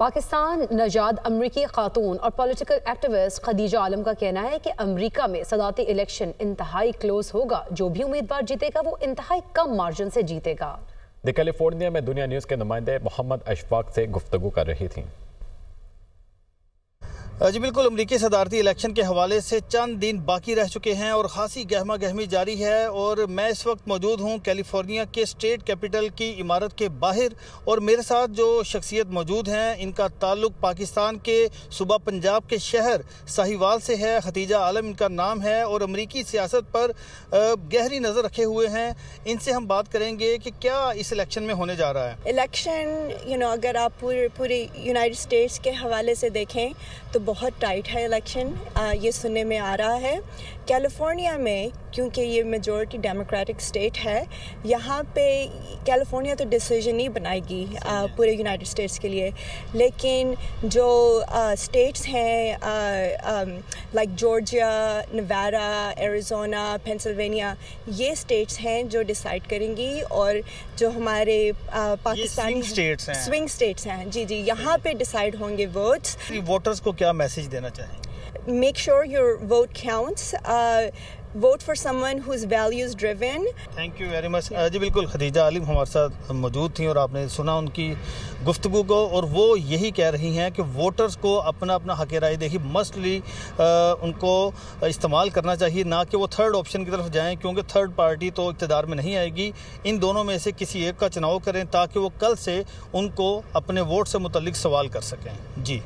پاکستان نژاد امریکی خاتون اور پولیٹیکل ایکٹیوسٹ خدیجہ عالم کا کہنا ہے کہ امریکہ میں صدارتی الیکشن انتہائی کلوز ہوگا، جو بھی امیدوار جیتے گا وہ انتہائی کم مارجن سے جیتے گا۔ کیلیفورنیا میں دنیا نیوز کے نمائندے محمد اشفاق سے گفتگو کر رہی تھیں۔ جی بالکل، امریکی صدارتی الیکشن کے حوالے سے چند دن باقی رہ چکے ہیں اور خاصی گہما گہمی جاری ہے، اور میں اس وقت موجود ہوں کیلیفورنیا کے اسٹیٹ کیپٹل کی عمارت کے باہر، اور میرے ساتھ جو شخصیت موجود ہیں ان کا تعلق پاکستان کے صوبہ پنجاب کے شہر ساہیوال سے ہے۔ خدیجہ عالم ان کا نام ہے اور امریکی سیاست پر گہری نظر رکھے ہوئے ہیں۔ ان سے ہم بات کریں گے کہ کیا اس الیکشن میں ہونے جا رہا ہے۔ الیکشن اگر آپ پوری یونائٹڈ اسٹیٹس کے حوالے سے دیکھیں تو بہت ٹائٹ ہے الیکشن، یہ سننے میں آ رہا ہے۔ کیلیفورنیا میں کیونکہ یہ میجورٹی ڈیموکریٹک اسٹیٹ ہے، یہاں پہ کیلیفورنیا تو ڈیسیژن نہیں بنائے گی پورے یونائٹڈ اسٹیٹس کے لیے، لیکن جو اسٹیٹس ہیں like Georgia, Nevada, Arizona, Pennsylvania, یہ اسٹیٹس ہیں جو ڈیسائیڈ کریں گی، اور جو ہمارے پاکستانی سوئنگ اسٹیٹس ہیں جی یہاں پہ ڈیسائیڈ ہوں گے ووٹس۔ ووٹرز کو کیا میسج دینا چاہیں؟ Make sure your vote counts. Vote for someone who's values driven. Thank you very much. جی بالکل، خدیجہ عالم ہمارے ساتھ موجود تھیں اور آپ نے سنا ان کی گفتگو کو، اور وہ یہی کہہ رہی ہیں کہ ووٹرز کو اپنا حق رائے دہی مسٹلی ان کو استعمال کرنا چاہیے، نہ کہ وہ تھرڈ آپشن کی طرف جائیں، کیونکہ تھرڈ پارٹی تو اقتدار میں نہیں آئے گی۔ ان دونوں میں سے کسی ایک کا چناؤ کریں تاکہ وہ کل سے ان کو اپنے ووٹ سے متعلق سوال کر سکیں۔ جی